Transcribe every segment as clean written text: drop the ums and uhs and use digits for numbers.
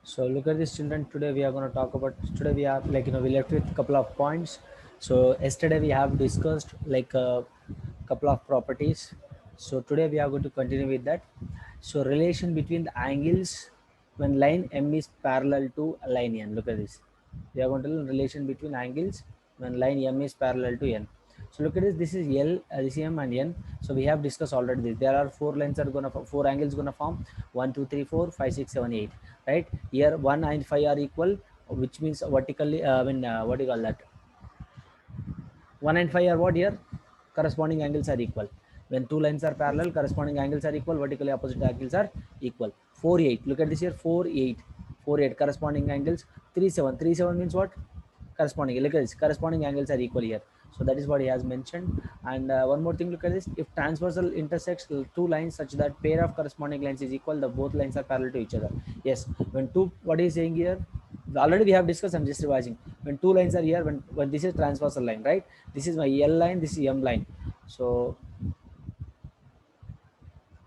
So look at this, children. Today we are going to talk about. Today we are we left with a couple of points. So yesterday we have discussed a couple of properties. So today we are going to continue with that. So relation between the angles when line M is parallel to line N. Look at this. We are going to learn relation between angles when line M is parallel to N. So look at this. This is L, this is M and N. So we have discussed already this. There are four lines are gonna four angles gonna form 1, 2, 3, 4, 5, 6, 7, 8. Right here 1 and 5 are equal, which means vertically what do you call that, 1 and 5 are what here, corresponding angles are equal. When two lines are parallel, corresponding angles are equal, vertically opposite angles are equal. 4, 8, look at this here, 4, 8, 4, 8 corresponding angles. 3, 7, 3, 7 means what, corresponding, look at this, corresponding angles are equal here. So that is what he has mentioned. And one more thing, look at this, if transversal intersects two lines such that pair of corresponding lines is equal, the both lines are parallel to each other. Yes, when two, what is saying here, already we have discussed, I'm just revising. When two lines are here, when this is transversal line, right, this is my L line, this is M line. So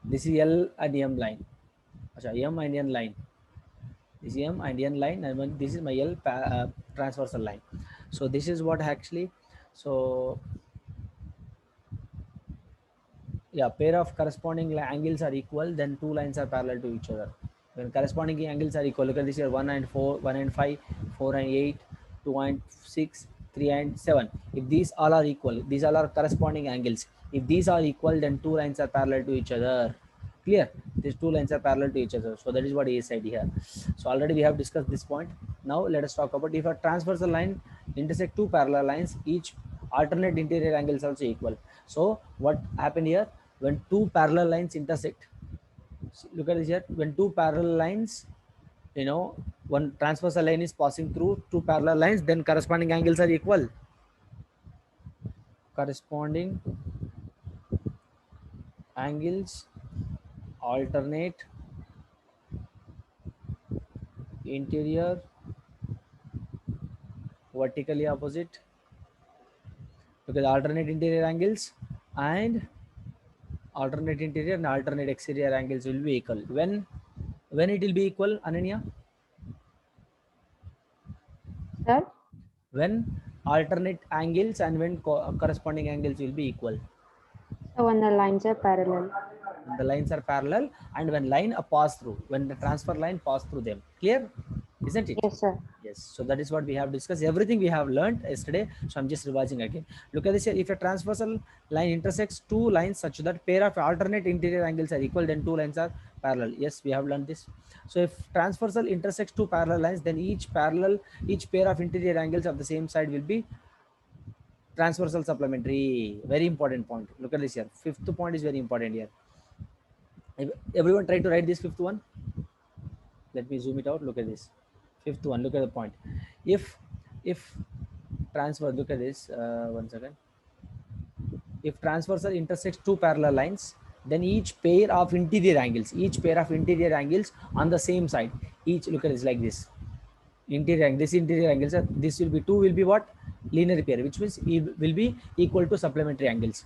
this is L and M line. Achha, M and N line. This is M and N line, and when this is my L transversal line. So this is what actually. So yeah, pair of corresponding angles are equal, then two lines are parallel to each other. When corresponding angles are equal, look at this here, 1 and 4, 1 and 5, 4 and 8, 2 and 6, 3 and 7. If these all are equal, these all are corresponding angles. If these are equal, then two lines are parallel to each other. Clear? These two lines are parallel to each other. So that is what he said here. So already we have discussed this point. Now let us talk about if a transversal line intersect two parallel lines, each alternate interior angles also equal. So what happened here? When two parallel lines intersect, look at this here, when two parallel lines, one transversal line is passing through two parallel lines, then corresponding angles are equal. Corresponding angles alternate interior vertically opposite, because alternate interior angles and alternate interior and alternate exterior angles will be equal. When it will be equal, Ananya? Sir? When alternate angles and when corresponding angles will be equal. So when the lines are parallel. When the lines are parallel and when line pass through, when the transfer line pass through them. Clear? Isn't it? Yes, sir. Yes. So that is what we have discussed. Everything we have learned yesterday. So I'm just revising again. Look at this here. If a transversal line intersects two lines such that pair of alternate interior angles are equal, then two lines are parallel. Yes, we have learned this. So if transversal intersects two parallel lines, then each pair of interior angles of the same side will be transversal supplementary. Very important point. Look at this here. Fifth point is very important here. Everyone try to write this fifth one. Let me zoom it out. Look at this fifth one. Look at the point. If transfer, look at this, 1 second. If transversal intersects two parallel lines, then each pair of interior angles on the same side, each, look at this, like this interior angle, this interior angles, this will be two, will be what, linear pair, which means it will be equal to supplementary angles.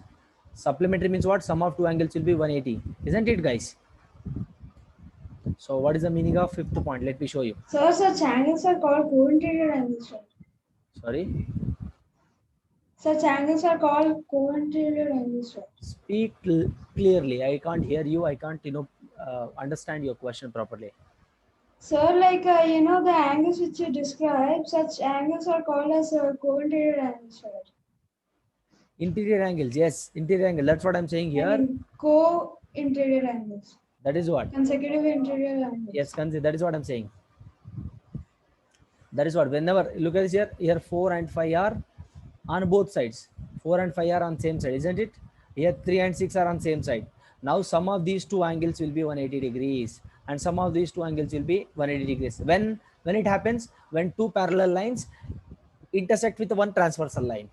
Supplementary means what, sum of two angles will be 180, isn't it, guys? So what is the meaning of fifth point? Let me show you. Sir, such angles are called co-interior angles, right? Sorry, Such angles are called co-interior angles, right? speak clearly. I can't hear you. I can't understand your question properly. Sir, the angles which you describe, such angles are called as co-interior angles, right? Interior angles, yes, interior angle, that's what I'm saying I here. mean, co-interior angles. That is what, Consecutive interior angles. yes, that is what I'm saying. That is what, whenever, look at this here 4 and 5 are on both sides, 4 and 5 are on same side, isn't it? Here 3 and 6 are on same side. Now sum of these two angles will be 180 degrees and some of these two angles will be 180 degrees. When it happens, when two parallel lines intersect with one transversal line.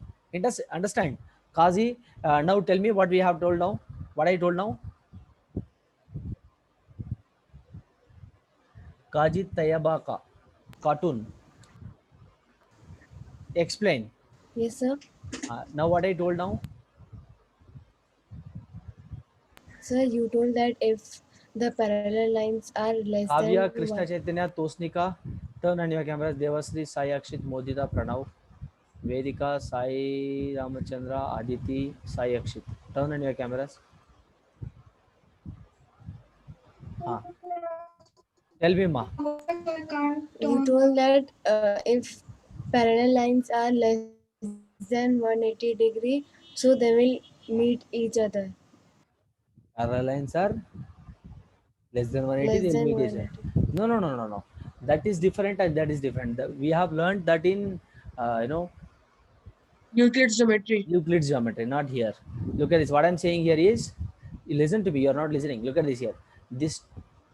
Understand? Kazi, now tell me what we have told now, what I told now. Kaji Tayabaka cartoon, explain. Yes, sir. Now what I told now. Sir, you told that if the parallel lines are less Kavya, than Krishna 1. Chaitanya, Tosnika, turn on your cameras. Devasri, Sai Akshit, Modita, Pranav, Vedika, Sai Ramachandra, Aditi, Sai Akshit. Turn on your cameras. हाँ, tell me, Ma. I can't You turn. told that if parallel lines are less than 180 degree, so they will meet each other. Parallel lines are less than 180, Less they'll than meet each other. 180. No, no, no, no, no. That is different and that is different. We have learned that in, Euclid's geometry. Euclid's geometry, not here. Look at this. What I'm saying here is, you listen to me. You're not listening. Look at this here. This,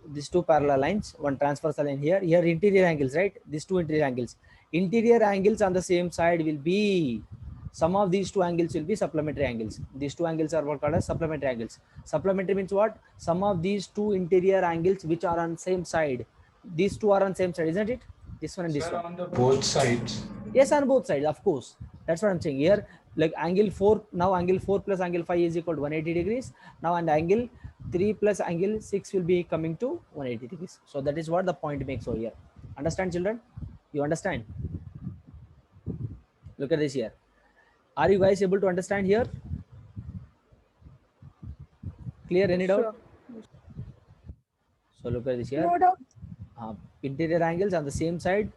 these two parallel lines, one transversal line here. Here interior angles, right? These two interior angles. Interior angles on the same side will be, some of these two angles will be supplementary angles. These two angles are what called as supplementary angles. Supplementary means what? Some of these two interior angles which are on same side. These two are on same side, isn't it? This one and this Sir, one. on the both sides. Yes, on both sides, of course. That's what I'm saying here. Like angle 4, now angle 4 plus angle 5 is equal to 180 degrees. Now and angle 3 plus angle 6 will be coming to 180 degrees. So that is what the point makes over here. Understand, children? You understand? Look at this here. Are you guys able to understand here? Clear? Any doubt? So look at this here. No doubt. Interior angles on the same side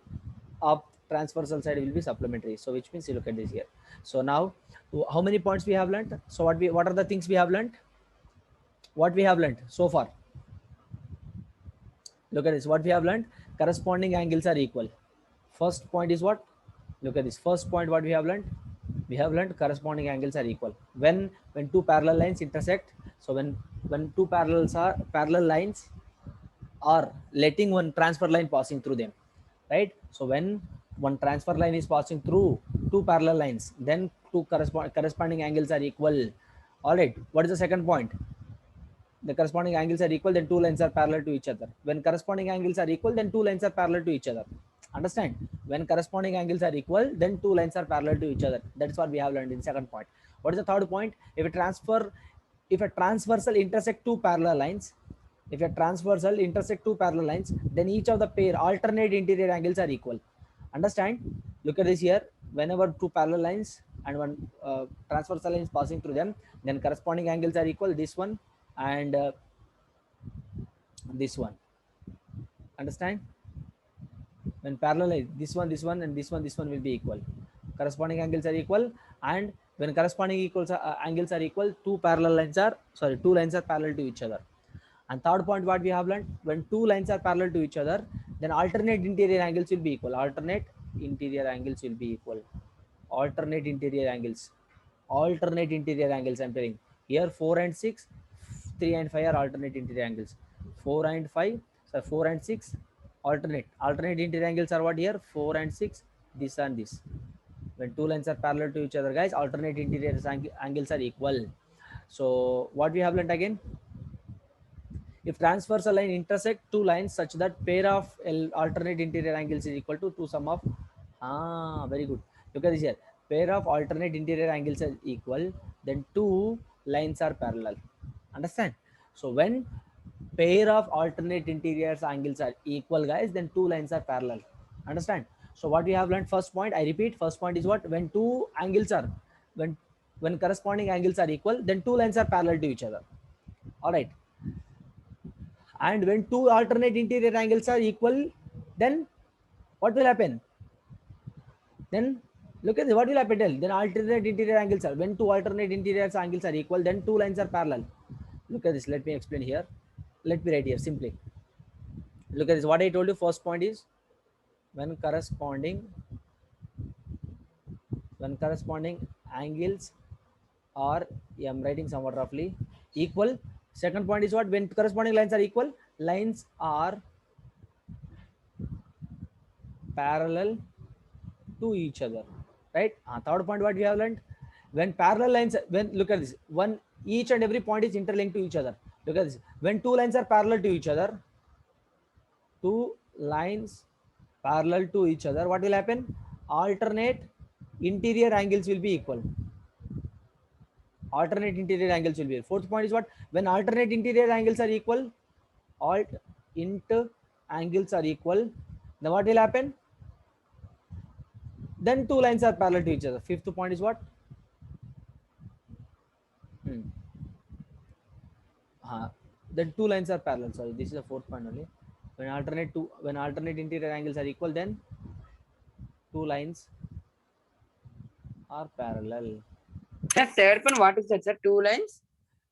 of transversal side will be supplementary. So which means you look at this here. So now how many points we have learned? So what are the things we have learned? What we have learned so far? Look at this. What we have learned? Corresponding angles are equal. First point is what? Look at this. First point what we have learned? We have learned corresponding angles are equal. When two parallel lines intersect. So when two parallel lines are letting one transfer line passing through them, right? So when one transfer line is passing through two parallel lines, then two corresponding angles are equal. All right. What is the second point? The corresponding angles are equal, then two lines are parallel to each other. When corresponding angles are equal, then two lines are parallel to each other. Understand? When corresponding angles are equal, then two lines are parallel to each other. That's what we have learned in second point. What is the third point? If a transversal intersect two parallel lines, then each of the pair alternate interior angles are equal. Understand? Look at this here. Whenever two parallel lines and one transversal line is passing through them, then corresponding angles are equal. This one and this one. Understand? When parallel, this one and this one will be equal. Corresponding angles are equal, and when corresponding angles are equal, two lines are parallel to each other. And third point what we have learned, when two lines are parallel to each other, then alternate interior angles will be equal. Alternate interior angles I'm telling. Here 4 and 6, 3 and 5 are alternate interior angles. 4 and 6 alternate interior angles are what here? 4 and 6, this and this. When two lines are parallel to each other, guys, alternate interior angles are equal. So what we have learned again? If transversal line intersect two lines such that pair of alternate interior angles is equal to sum of, very good. Look at this here. Pair of alternate interior angles are equal, then two lines are parallel. Understand? So when pair of alternate interior angles are equal, guys, then two lines are parallel. Understand? So what we have learned, first point, I repeat, first point is what? When two angles are, when corresponding angles are equal, then two lines are parallel to each other. All right. And when two alternate interior angles are equal, then what will happen? Then look at this, what will happen? Then alternate interior angles are, when two alternate interior angles are equal, then two lines are parallel. Look at this. Let me explain here. Let me write here simply. Look at this. What I told you, first point is when corresponding angles are, I'm writing somewhat roughly, equal. Second point is what? When corresponding lines are equal, lines are parallel to each other, right? Third point what we have learned, when parallel lines, look at this, each and every point is interlinked to each other. Look at this. When two lines are parallel to each other, what will happen? Alternate interior angles will be equal. Fourth point is what? When alternate interior angles are equal, alt int angles are equal, then what will happen? Then two lines are parallel to each other. Fifth point is what? Then two lines are parallel. Sorry, this is the fourth point only. When alternate interior angles are equal, then two lines are parallel. The third one, what is that, sir? Two lines?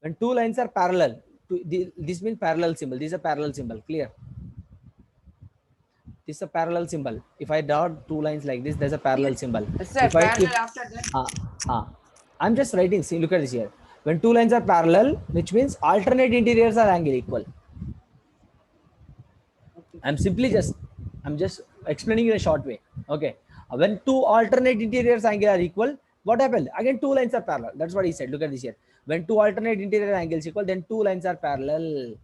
When two lines are parallel, this means parallel symbol. This is a parallel symbol. Clear? This is a parallel symbol. If I draw two lines like this, there's a parallel symbol. Yes, sir. Parallel after that. I'm just writing. See, look at this here. When two lines are parallel, which means alternate interiors are angle equal. I'm just explaining in a short way. Okay. When two alternate interiors angle are equal, what happened? Again, two lines are parallel. That's what he said. Look at this here. When two alternate interior angles equal, then two lines are parallel.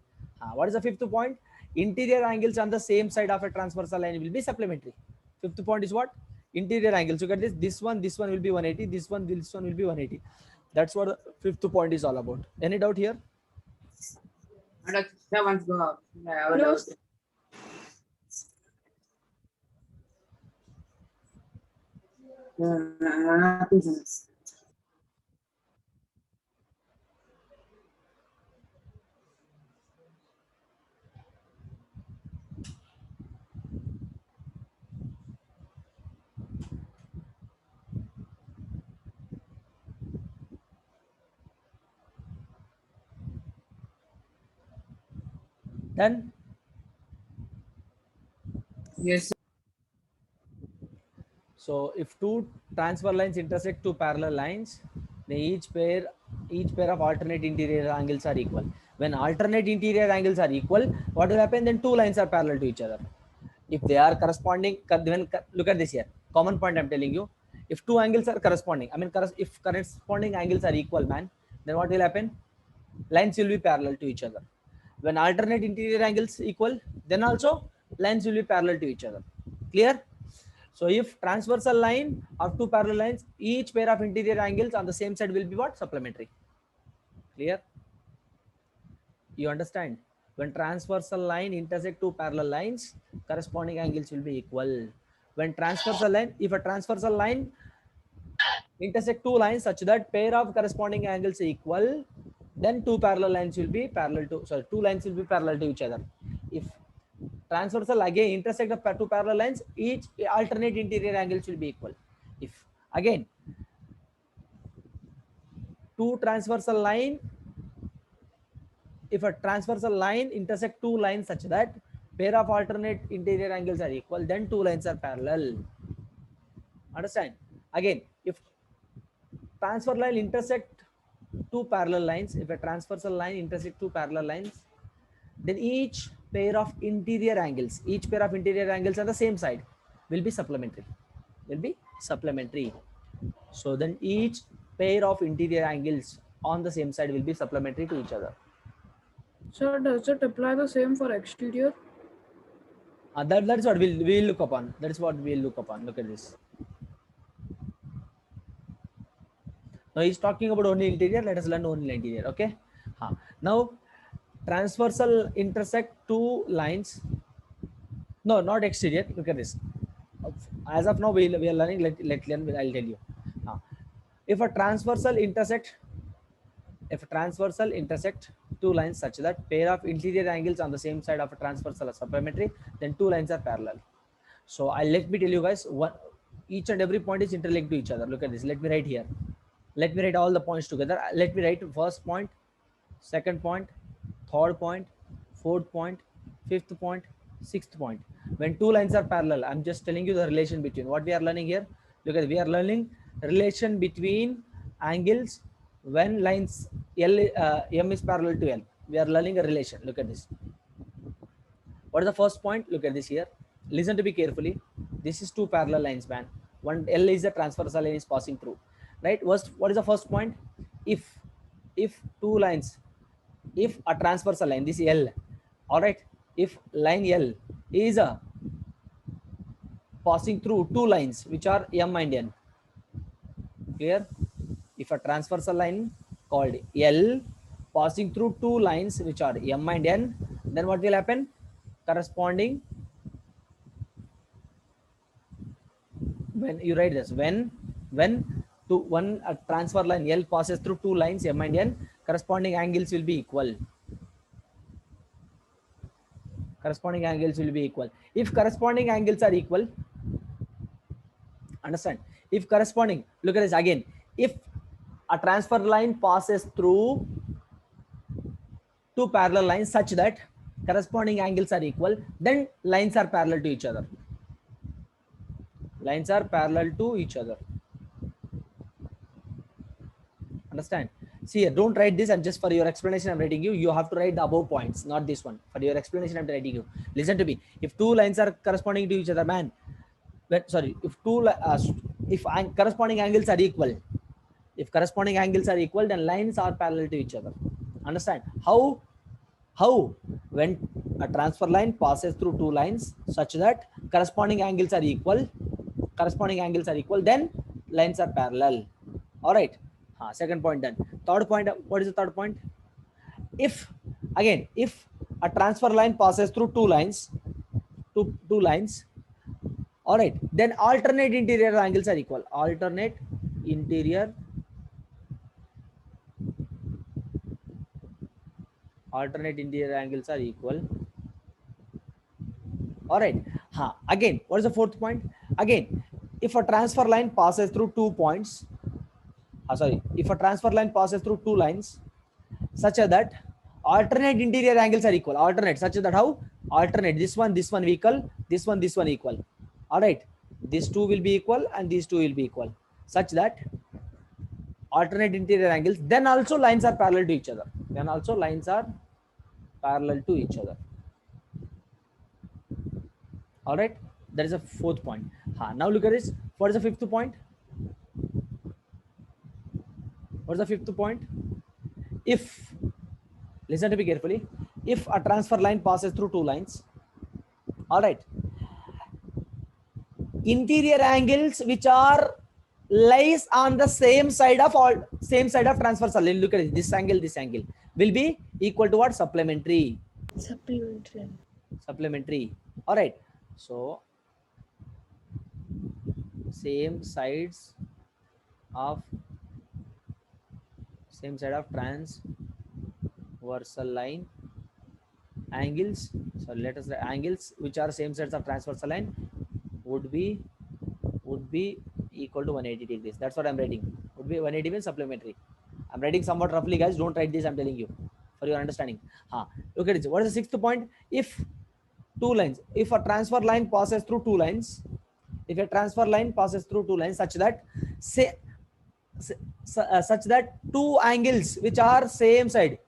What is the fifth point? Interior angles on the same side of a transversal line will be supplementary. Fifth point is what? Interior angles. Look at this. This one will be 180. This one will be 180. That's what the fifth point is all about. Any doubt here? Sir, once go out. No, Then Yes. so if two transfer lines intersect two parallel lines, then each pair of alternate interior angles are equal. When alternate interior angles are equal, what will happen? Then two lines are parallel to each other. If they are corresponding, then look at this here. Common point I'm telling you. If two angles are corresponding, I mean, if corresponding angles are equal, man, then what will happen? Lines will be parallel to each other. When alternate interior angles equal, then also lines will be parallel to each other. Clear? So if transversal line of two parallel lines, each pair of interior angles on the same side will be what? Supplementary. Clear? You understand? When transversal line intersect two parallel lines, corresponding angles will be equal. When transversal line, if a transversal line intersect two lines such that pair of corresponding angles equal, then two parallel lines will be parallel to, sorry, two lines will be parallel to each other. If transversal again intersect the two parallel lines, each alternate interior angles will be equal. If again two transversal line, if a transversal line intersect two lines such that pair of alternate interior angles are equal, then two lines are parallel. Understand? Again, if transfer line intersect two parallel lines, if a transversal line intersect two parallel lines, then each pair of interior angles on the same side will be supplementary. So then each pair of interior angles on the same side will be supplementary to each other. So does it apply the same for exterior? That's what we'll look upon. That is what we'll look upon. Look at this. Now he's talking about only interior. Let us learn only interior. Okay. Now transversal intersect two lines. No, not exterior. Look at this. As of now, we are learning. Let learn. I'll tell you. If a transversal intersect two lines such that pair of interior angles on the same side of a transversal are supplementary, then two lines are parallel. So let me tell you guys, each and every point is interlinked to each other. Look at this. Let me write here. Let me write all the points together. Let me write first point, second point, third point, fourth point, fifth point, sixth point. When two lines are parallel, I'm just telling you the relation between what we are learning here. Look at, we are learning relation between angles when lines M is parallel to L. We are learning a relation. Look at this. What is the first point? Look at this here. Listen to me carefully. This is two parallel lines, man. One L is the transversal line is passing through. Right? What is the first point? If two lines, if a transversal line, this L, all right, if line L is passing through two lines which are M and N, clear? If a transversal line called L passing through two lines which are M and N, then what will happen? Corresponding, when you write this, when to one a transfer line L passes through two lines M and N, corresponding angles will be equal. Corresponding angles will be equal. If corresponding angles are equal, understand? If corresponding, look at this again. If a transfer line passes through two parallel lines such that corresponding angles are equal, then lines are parallel to each other. Lines are parallel to each other. Understand? See here, don't write this. I'm just for your explanation, I'm writing you. You have to write the above points, not this one. For your explanation, I'm writing you. Listen to me. If two lines are corresponding to each other, man. Sorry, if corresponding angles are equal, if corresponding angles are equal, then lines are parallel to each other. Understand? How when a transfer line passes through two lines such that corresponding angles are equal, then lines are parallel. All right. Second point done. Third point, what is the third point? If a transfer line passes through two lines, all right, then alternate interior angles are equal. Alternate interior angles are equal. All right. Again, what is the fourth point? Again, if a transfer line passes through 2 points, if a transfer line passes through two lines such that alternate interior angles are equal. Alternate such that how? Alternate this one equal, this one equal. All right, these two will be equal and these two will be equal, such that alternate interior angles, then also lines are parallel to each other. All right, that is a fourth point. Now look at this. What is the fifth point? If, listen to me carefully, if a transfer line passes through two lines, all right, interior angles which are lies on the same side of transversal line, look at it, this angle will be equal to what? Supplementary. All right, so same sides of transversal line angles, so let us write angles which are same sides of transversal line would be equal to 180 degrees. That's what I'm writing. Would be 180 means supplementary. I'm writing somewhat roughly, guys. Don't write this. I'm telling you for your understanding. Look at it. What is the sixth point? If a transfer line passes through two lines, such that two angles which are same side,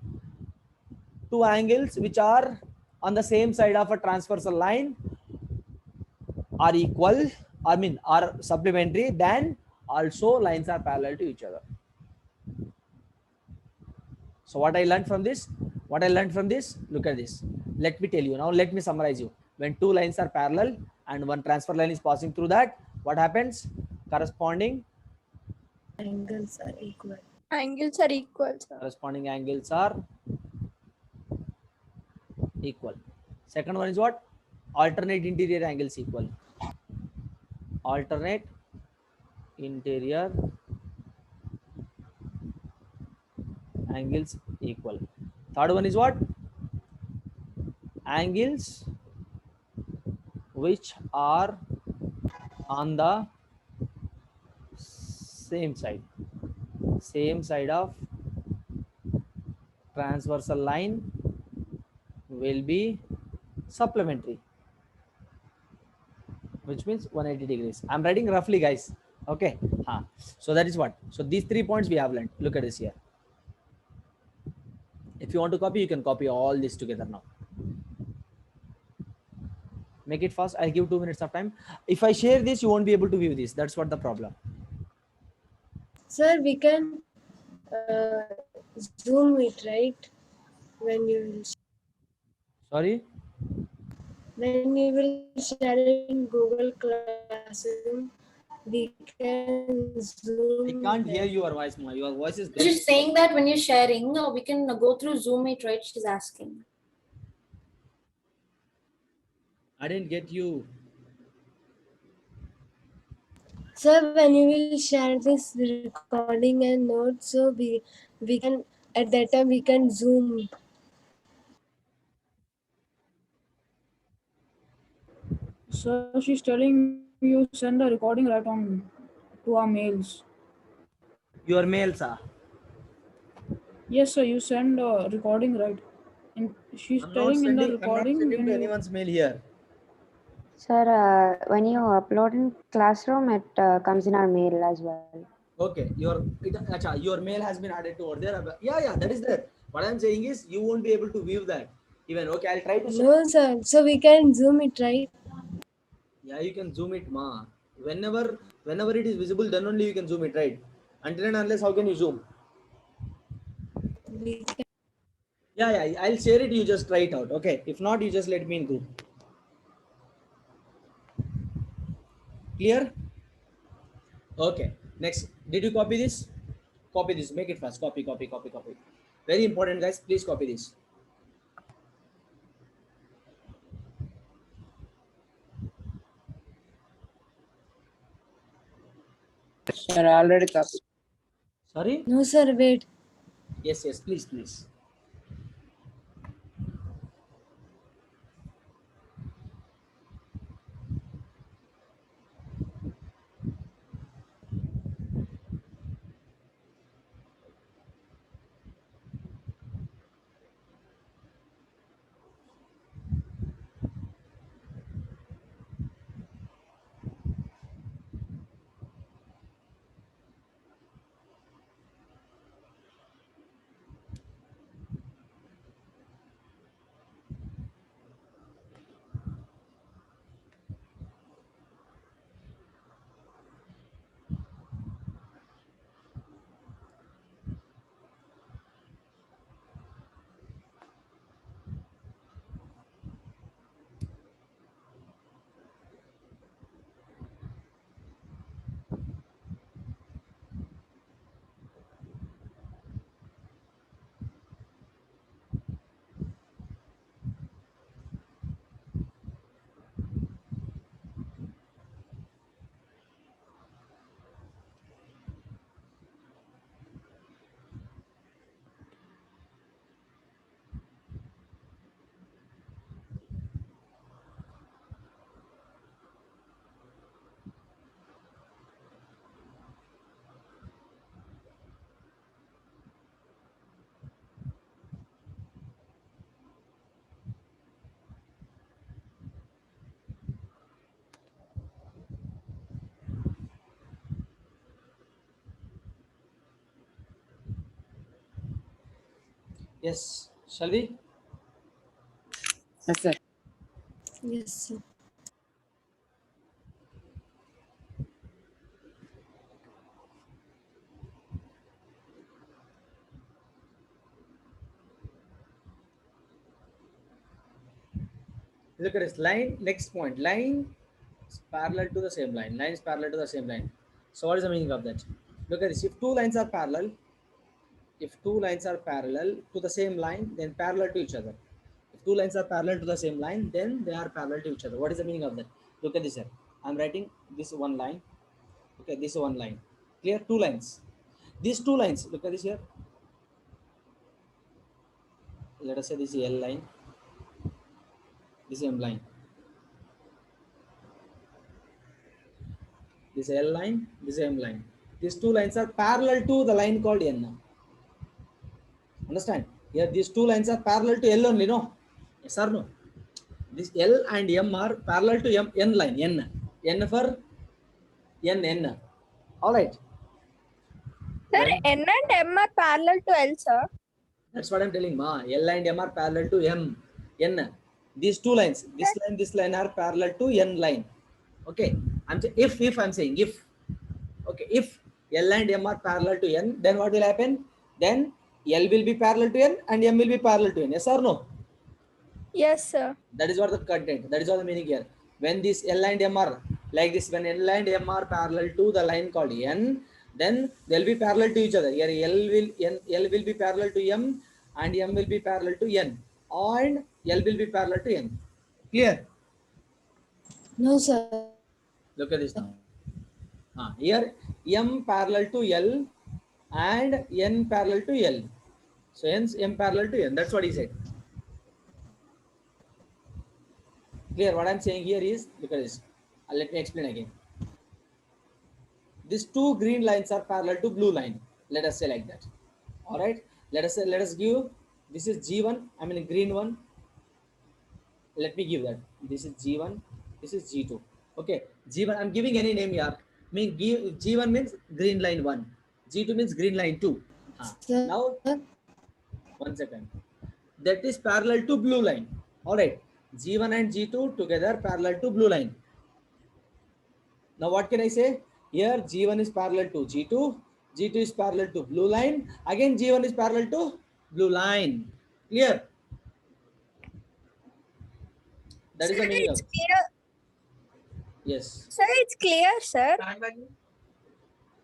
which are on the same side of a transversal line are equal, are supplementary, then also lines are parallel to each other. So what I learned from this, look at this. Let me tell you now, let me summarize you. When two lines are parallel and one transfer line is passing through that, what happens? Corresponding Angles are equal. Corresponding angles are equal. Second one is what? Alternate interior angles equal. Alternate interior angles equal. Third one is what? Angles which are on the same side of transversal line will be supplementary, which means 180 degrees. I'm writing roughly, guys. Okay. So that is what. So these 3 points we have learned. Look at this here. If you want to copy, you can copy all this together now. Make it fast. I'll give 2 minutes of time. If I share this, you won't be able to view this. That's what the problem. Sir, we can zoom it, right? When you will. Sorry? When you will share it in Google Classroom, we can I zoom. can't hear your voice, Ma. Your voice is breaking. She's saying that when you're sharing, we can go through Zoom Meet, right? She's asking. I didn't get you. Sir, when you will share this recording and notes, so we can at that time we can zoom. Sir, she's telling you send a recording right on to our mails. Your mail, sir. Yes, sir, you send a recording right. And she's I'm not telling in the sending. I'm not recording sending when to you anyone's mail here. Sir, when you upload in classroom, it comes in our mail as well. Okay, your mail has been added to over there. Yeah, that is there. What I'm saying is you won't be able to view that. Even okay, I'll try to. No, sir. So we can zoom it, right? Yeah, you can zoom it, ma. Whenever it is visible, then only you can zoom it, right? Until and unless, how can you zoom? We can. Yeah, I'll share it. You just try it out. Okay. If not, you just let me in group. Clear? Okay. Next, did you copy this? Copy this. Make it fast. Copy. Very important, guys. Please copy this. Sir, already copied. Sorry? No, sir. Wait. Yes. Please. Yes. Shall we? Yes, sir. Yes, sir. Look at this line. Next point. Line is parallel to the same line. Line is parallel to the same line. So what is the meaning of that? Look at this. If two lines are parallel, to the same line, then parallel to each other. If two lines are parallel to the same line, then they are parallel to each other. What is the meaning of that? Look at this here. I'm writing this one line. Okay, this one line. Clear? Two lines. These two lines. Look at this here. Let us say this is L line. This is M line. This L line. This is M line. These two lines are parallel to the line called N. Understand? Here these two lines are parallel to L only, no? Yes or no? This L and M are parallel to N line. N for N. All right. Sir, N and M are parallel to L, sir. That's what I'm telling, ma. L and M are parallel to N. These two lines, this line are parallel to N line. Okay. If I'm saying if. Okay, if L and M are parallel to N, then what will happen? Then L will be parallel to N and M will be parallel to N. Yes or no? Yes, sir. That is what the content. That is what the meaning here. When these L and M are Like this, when L and M are parallel to the line called N, then they'll be parallel to each other. Here L will be parallel to M and M will be parallel to N, and L will be parallel to N. Clear? No, sir. Look at this now. Here M parallel to L and N parallel to L. So hence M parallel to N. That's what he said. Clear? What I'm saying here is, look at this. Let me explain again. These two green lines are parallel to blue line. Let us say like that. All right. Let us give, this is G1. I mean green one. Let me give that. This is G1. This is G2. Okay. G1. I'm giving any name here. G1 means green line 1. G2 means green line 2. Sir, Now 1 second. That is parallel to blue line. All right. G1 and G2 together parallel to blue line. Now what can I say? Here G1 is parallel to G2, G2 is parallel to blue line, again G1 is parallel to blue line. Clear? That is Sir, the meaning it's of, clear. yes, Sir, it's clear, sir.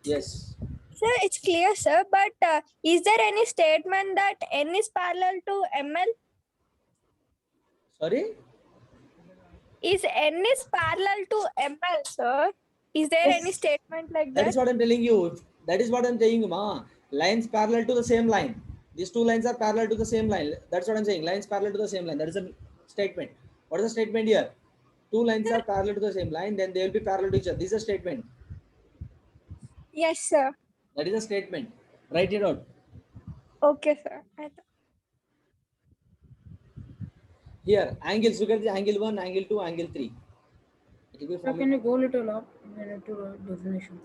yes. Sir, it's clear, sir. But is there any statement that N is parallel to ML? Sorry? Is N is parallel to ML, sir? Is there any Yes. statement like That that? is what I'm telling you. That is what I'm telling you, ma. Lines parallel to the same line. These two lines are parallel to the same line. That's what I'm saying. Lines parallel to the same line. That is a statement. What is the statement here? Two lines are parallel to the same line, then they will be parallel to each other. This is a statement. Yes, sir. That is a statement. Write it out. Okay, sir. Here, angles. Look at the angle 1, angle 2, angle 3. It will be Sir, forming. can you go little up to the definition?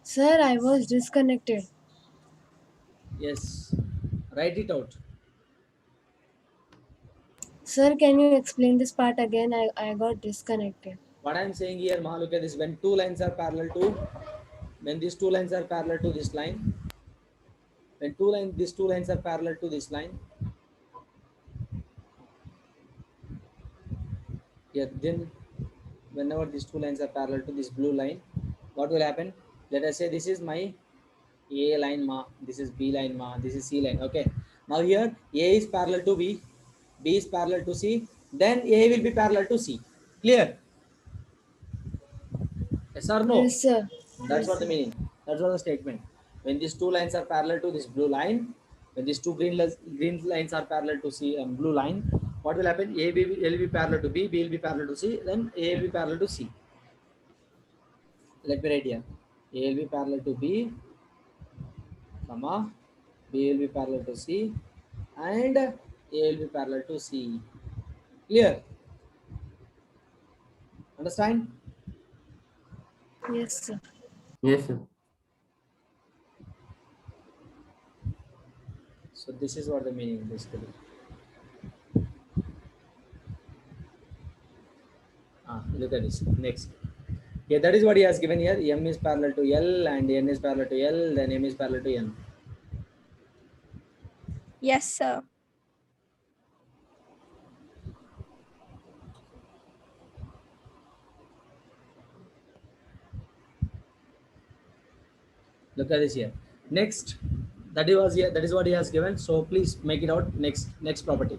sir, I was disconnected. Yes. Write it out. Sir, can you explain this part again? I got disconnected. What I am saying here, ma, look at this. When two lines are parallel to, when these two lines are parallel to this line, when these two lines are parallel to this line, yeah, then whenever these two lines are parallel to this blue line, what will happen? Let us say this is my A line, ma, this is B line, ma, this is C line. Okay. Now here A is parallel to B, B is parallel to C, then A will be parallel to C. Clear? Yes or no? Yes, sir. That's Yes, what the sir. meaning. That's what the statement. When these two lines are parallel to this blue line, when these two green lines are parallel to C blue line, what will happen? A will be parallel to B, B will be parallel to C, then A will be parallel to C. Let me write here. A will be parallel to B, comma, B will be parallel to C, and A will be parallel to C. Clear? Understand? Yes, sir. Yes, sir. So this is what the meaning basically. Look at this. Next. Yeah, that is what he has given here. M is parallel to L and N is parallel to L, then M is parallel to N. Yes, sir. Look at this here. Next, that was here. That is what he has given. So please make it out. Next property.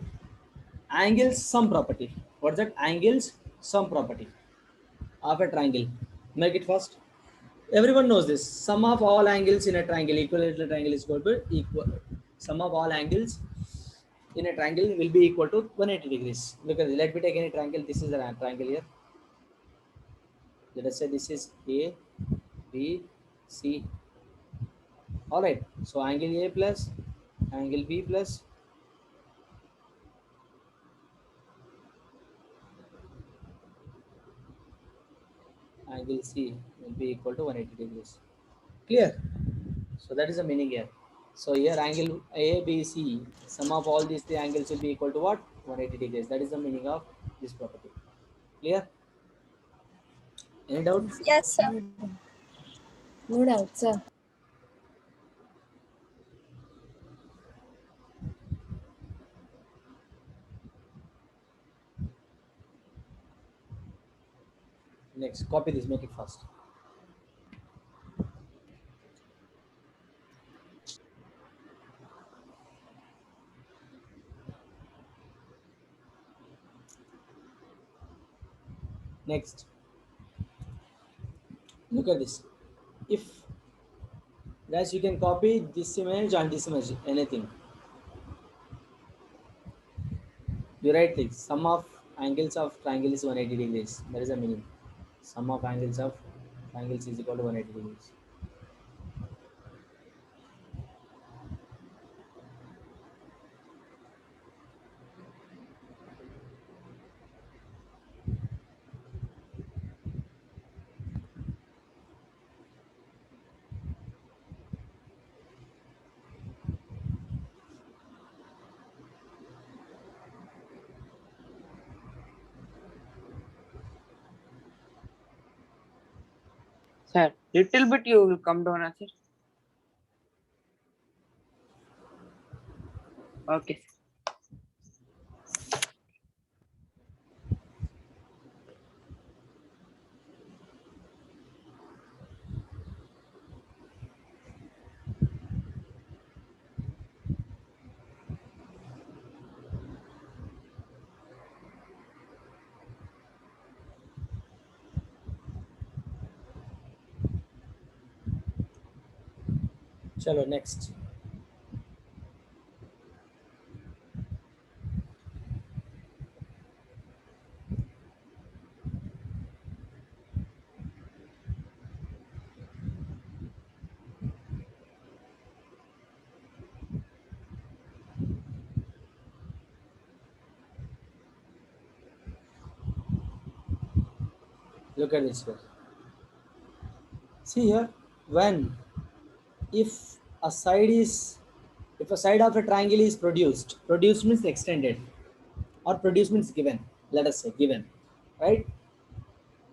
Angles sum property. What's that? Angles sum property of a triangle. Make it first. Everyone knows this. Sum of all angles in a triangle, equilateral triangle is equal to equal. Sum of all angles in a triangle will be equal to 180 degrees. Look at this. Let me take any triangle. This is a triangle here. Let us say this is A, B, C. All right. So angle A plus angle B plus angle C will be equal to 180 degrees. Clear? So that is the meaning here. So here angle A, B, C, sum of all these three angles will be equal to what? 180 degrees. That is the meaning of this property. Clear? Any doubt? Yes, sir. No doubt, sir. Next, copy this, make it fast. Next, look at this. If guys, you can copy this image and this image, anything. You write like sum of angles of triangle is 180 degrees. That is the meaning. Sum of angles of triangles is equal to 180 degrees. Sir, little bit you will come down, sir. Okay. Chalo, next. Look at this here. See here, when if a side of a triangle is produced means extended, or produced means given. Let us say given, right?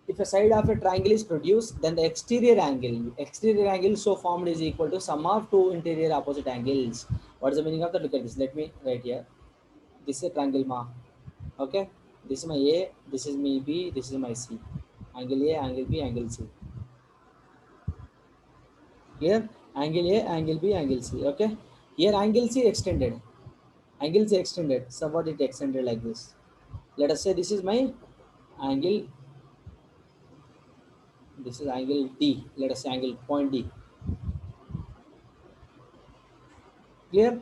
If a side of a triangle is produced, then the exterior angle so formed is equal to sum of two interior opposite angles. What is the meaning of that? Look at this. Let me write here. This is a triangle ma. Okay. This is my A. This is my B. This is my C. Angle A, angle B, angle C. Here, angle A, angle B, angle C. Okay. Here, angle C extended. Angle C extended. So what it extended like this? Let us say this is my angle. This is angle D. Let us say angle point D. Clear?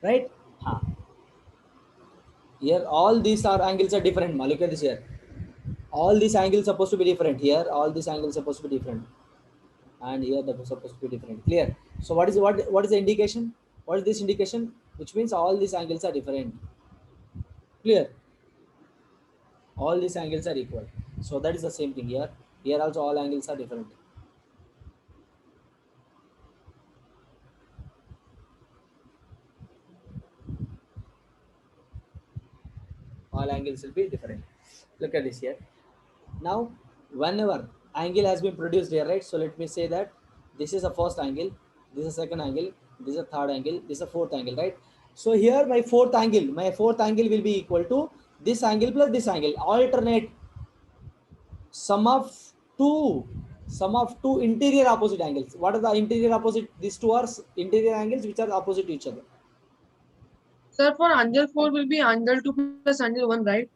Right? Huh. Here, all these angles are different. Look at this here. All these angles supposed to be different. Here, all these angles supposed to be different. And here they're supposed to be different. Clear? So what is the indication? What is this indication? Which means all these angles are different. Clear? All these angles are equal. So that is the same thing here. Here also all angles are different. All angles will be different. Look at this here. Now, whenever angle has been produced here, right? So let me say that this is a first angle, this is a second angle, this is a third angle, this is a fourth angle, right? So here my fourth angle will be equal to this angle plus this angle. Alternate sum of two interior opposite angles. What are the interior opposite? These two are interior angles which are opposite to each other. Sir, for angle 4 will be angle 2 plus angle 1, right?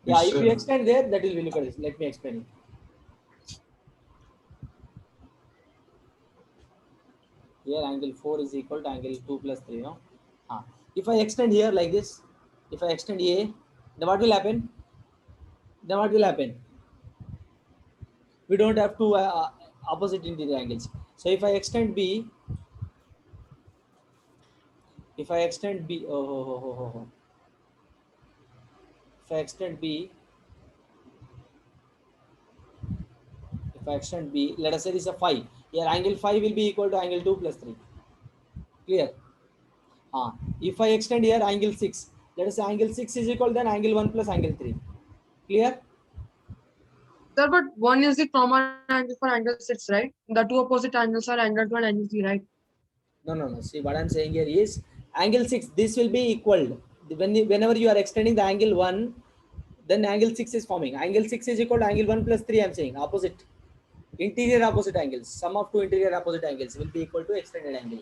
Yeah, if you extend there, that will be, look at this. Let me explain it. Here angle 4 is equal to angle 2 plus 3, no? If I extend here like this, if I extend A, then what will happen? We don't have two opposite interior angles. So if I extend B, if I extend B, if I extend B, let us say this is a 5. Here angle 5 will be equal to angle 2 plus 3. Clear? If I extend here angle 6, let us say angle 6 is equal then angle 1 plus angle 3. Clear? Sir, but 1 is the common angle for angle 6, right? The two opposite angles are angle 2 and angle 3, right? No. See, what I'm saying here is angle 6, this will be equal. Whenever you are extending the angle 1, then angle 6 is forming. Angle 6 is equal to angle 1 plus 3. I'm saying opposite. Interior opposite angles. Sum of two interior opposite angles will be equal to extended angle.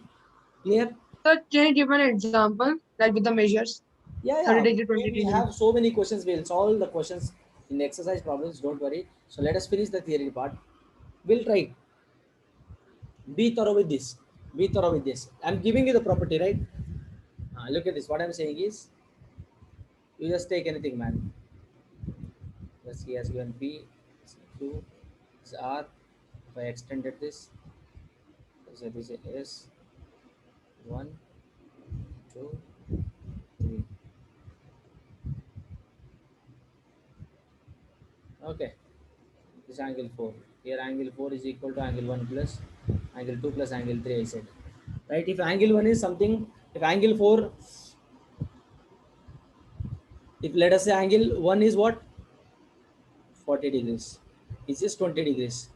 Clear? Sir, can you give an example, like with the measures? Yeah, 30 degree, 20 We degree. have so many questions. We'll solve the questions in exercise problems. Don't worry. So let us finish the theory part. We'll try. Be thorough with this. Be thorough with this. I'm giving you the property, right? Look at this. What I'm saying is, you just take anything, man. Let's see, has given B, Q, is R. If I extended this, so this is S. 1, 2, 3. Okay. This angle 4. Here angle 4 is equal to angle 1 plus angle 2 plus angle 3, I said. Right? If angle 1 is something, if angle 4, if let us say angle 1 is what? 40 degrees. It's just 20 degrees.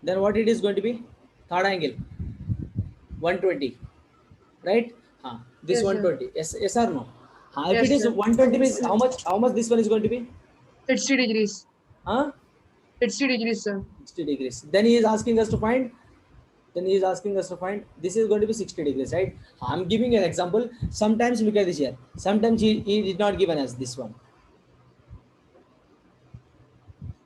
Then what it is going to be? Third angle. 120. Right? This Yes, sir. 120. Yes or no? If Yes, it is sir. 120 means how much this one is going to be? 60 degrees. 60 degrees, sir. 60 degrees. Then he is asking us to find. This is going to be 60 degrees, right? I'm giving an example. Sometimes look at this here. Sometimes he did not give us this one.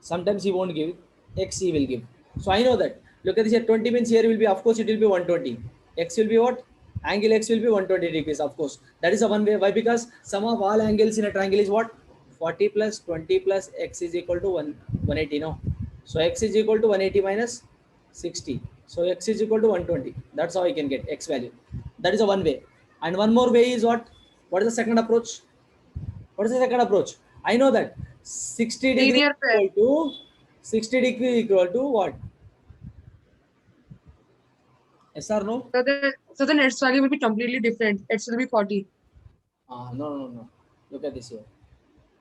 Sometimes he won't give. X he will give. So I know that. Look at this here. 20 means here will be, of course, it will be 120. X will be what? Angle X will be 120 degrees, of course. That is a one way. Why? Because sum of all angles in a triangle is what? 40 plus 20 plus X is equal to 180. No. So X is equal to 180 minus 60. So X is equal to 120. That's how I can get X value. That is a one way. And one more way is what? What is the second approach? What is the second approach? I know that 60 degree Linear pair. equal to 60 degree equal to what? Yes or no? So the X value will be completely different. X will be 40. No. Look at this here.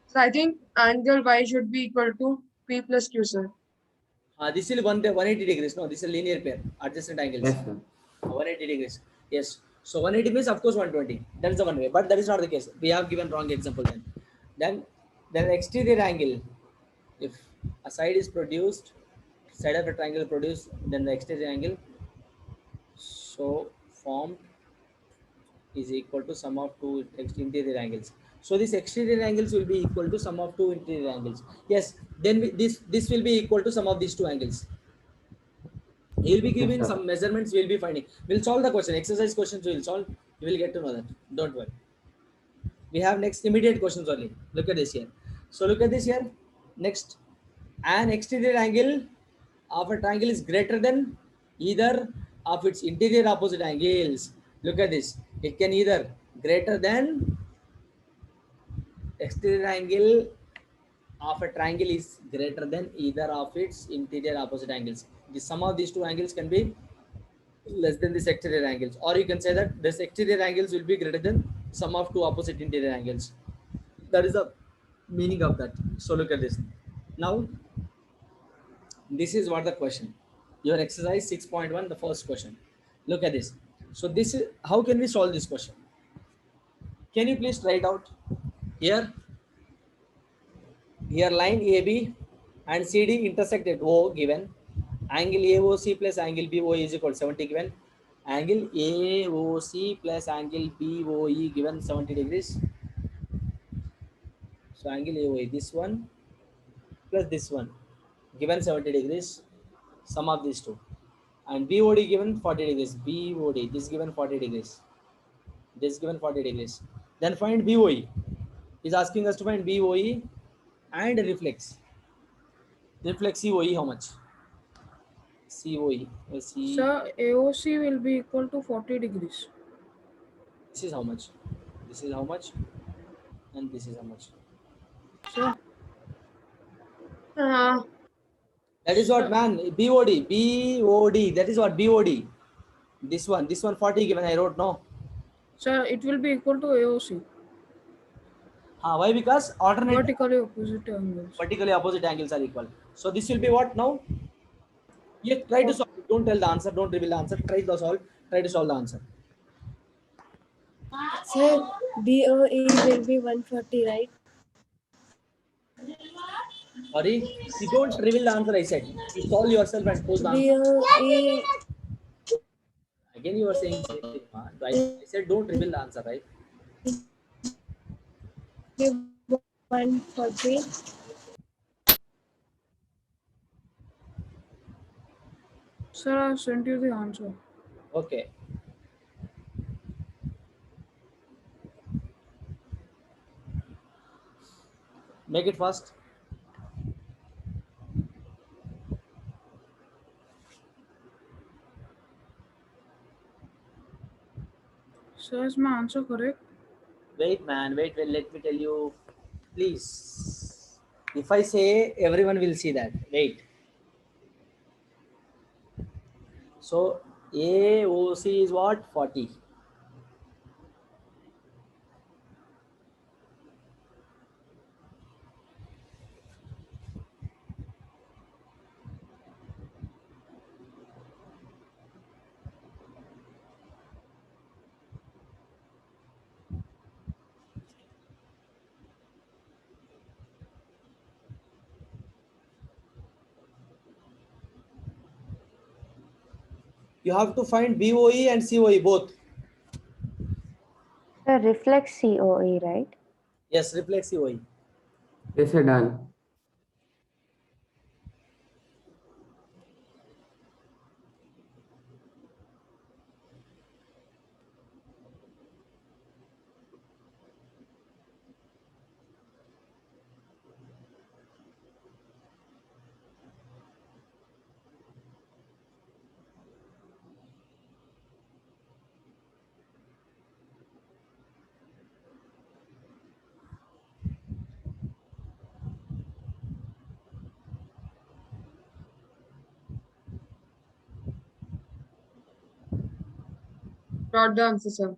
So I think angle Y should be equal to P plus Q, sir. This is 180 degrees. No, this is a linear pair. Adjacent angles. Yes, sir. 180 degrees. Yes. So 180 means of course 120. That is the one way. But that is not the case. We have given wrong example then. Then exterior angle. If a side is produced, side of a triangle produced, then the exterior angle so formed is equal to sum of two interior angles. So this exterior angles will be equal to sum of two interior angles. Yes, then this will be equal to sum of these two angles. He will be giving Yes, sir. some measurements. We will be finding. We'll solve the question. Exercise questions we will solve. You will get to know that. Don't worry. We have next immediate questions only. Look at this here. So look at this here. Next, an exterior angle of a triangle is greater than either of its interior opposite angles. Look at this. It can either greater than exterior angle of a triangle is greater than either of its interior opposite angles. The sum of these two angles can be less than this exterior angles, or you can say that this exterior angles will be greater than sum of two opposite interior angles. That is the meaning of that. So look at this. Now, this is what the question. Your exercise 6.1, the first question. Look at this. So this is how can we solve this question? Can you please write out here? Here line AB and CD intersect at O given. Angle AOC plus angle BOE is equal to 70 given. Angle AOC plus angle BOE given 70 degrees. So angle AOE, this one plus this one given 70 degrees, sum of these two. And BOD given 40 degrees. BOD, this given 40 degrees. This given 40 degrees. Then find BOE. He's asking us to find BOE and reflex. Reflex COE how much? COE. Sir, AOC will be equal to 40 degrees. This is how much? This is how much? And this is how much? Sir, That is what, man. BOD. BOD. That is what BOD. This one 40 given. I wrote no. sir, it will be equal to AOC. Why? Because alternate Vertically opposite angles. vertically opposite angles are equal. So this will be what now? Yeah, try to solve it. Don't tell the answer. Don't reveal the answer. Try to solve. Try to solve the answer. Sir, BOE will be 140, right? Sorry, you don't reveal the answer. I said you solve yourself and post the answer. BOE Again, you are saying same thing. I said don't reveal the answer, right? 140. Sir, I sent you the answer. Okay. Make it fast. Sir, is my answer correct? Wait, man. Wait. Let me tell you, please. If I say, everyone will see that. Wait. So AOC is what? 40. You have to find BOE and COE both. Sir, reflex COE, right? Yes, reflex COE. Yes, sir, done. Got the answer, sir.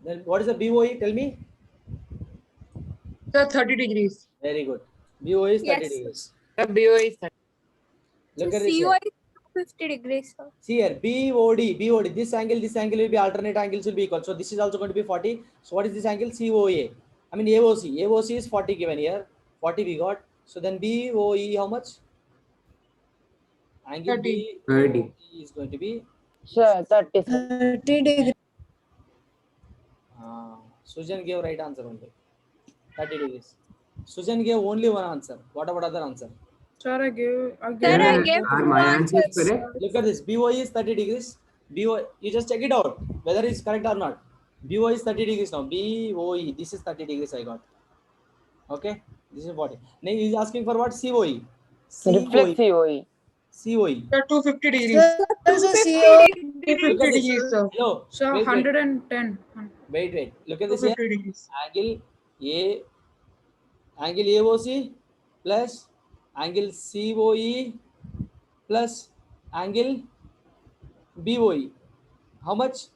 Then what is the BOE? Tell me. Sir, 30 degrees. Very good. BOE is 30 Yes. degrees. The BOE is Look at this COI here. is 50 degrees, sir. See here, BOD. This angle will be alternate angles will be equal. So this is also going to be 40. So what is this angle? COA. I mean AOC. AOC is 40 given here. 40 we got. So then BOE how much? Angle 30. BOE is going to be sir, 30, sir. 30 degree. Sujan gave right answer only. 30 degrees. Sujan gave only one answer. What about other answer? Sir, I Sir, I gave gave Are two my answers answers. correct? Look at this. BOE is 30 degrees. BOE, you just check it out whether it's correct or not. BOE is 30 degrees now. BOE, this is 30 degrees I got. Okay, this is 40. Now he's asking for what? COE. Reflex COE. COE. Sir, 250 degrees. Sir, the 250 CO degrees. 250 degrees, sir. Hello. Sir, Wait. 110. Wait. Look at this here. 250 degrees. Angle AOC plus angle COE plus angle BOE. How much?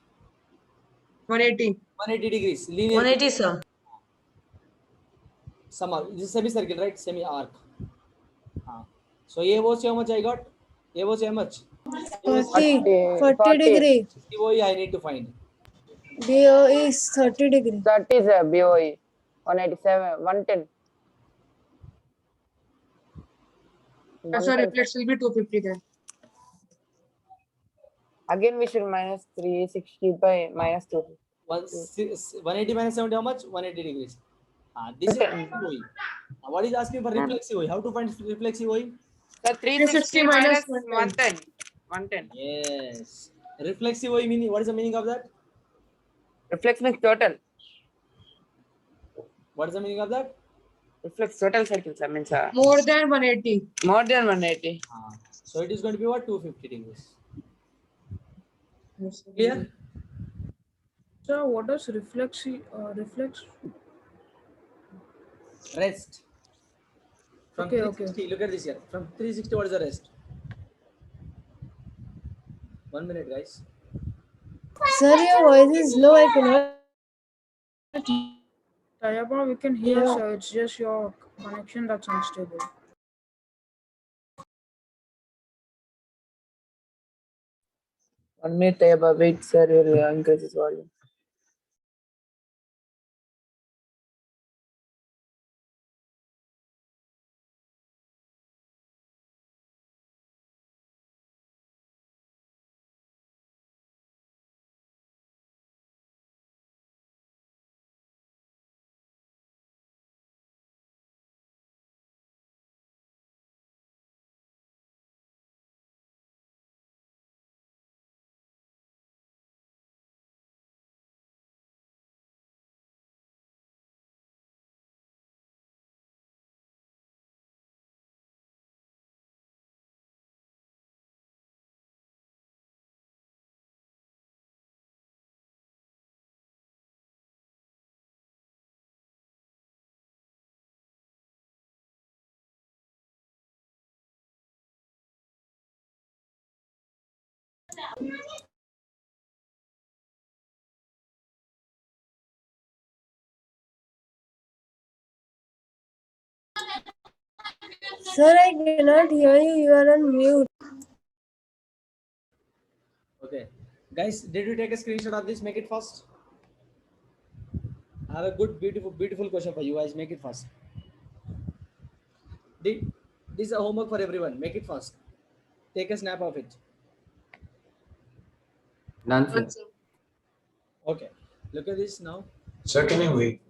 180. 180 degrees. Linear. 180, sir. Some arc. This is semicircle, right? Semi arc. So AOC how much I got? AOC how much? 40 degree. COE I need to find. BOE is 30 degree. 30, sir, BOE. 187, 110. Sir, reflex will be 250 then. Again, we should minus 360 by minus 2. 180 minus 70 how much? 180 degrees. This is COE. Now what is asking for reflex COE? How to find reflex COE? Sir, 360 minus 110. 110. Yes. Reflex COE meaning, what is the meaning of that? Reflex means total. What is the meaning of that? Reflex total circles. I mean, sir. More than 180. More than 180. So it is going to be what? 250 degrees. Yes, sir. Clear? Sir, what does reflex? Rest. From Okay, 360, look at this here. From 360, what is the rest? 1 minute, guys. Sir, your voice is low. I cannot. Tayaba, we can hear, sir. It's just your connection that's unstable. 1 minute above it, sir, will increase its volume. Sir, I cannot hear you. You are on mute. Okay, guys, did you take a screenshot of this? Make it fast. I have a good, beautiful question for you guys. Make it fast. Did this is a homework for everyone? Make it fast. Take a snap of it. Done, sir. Done, sir. Okay, look at this now. Sir, can you wait?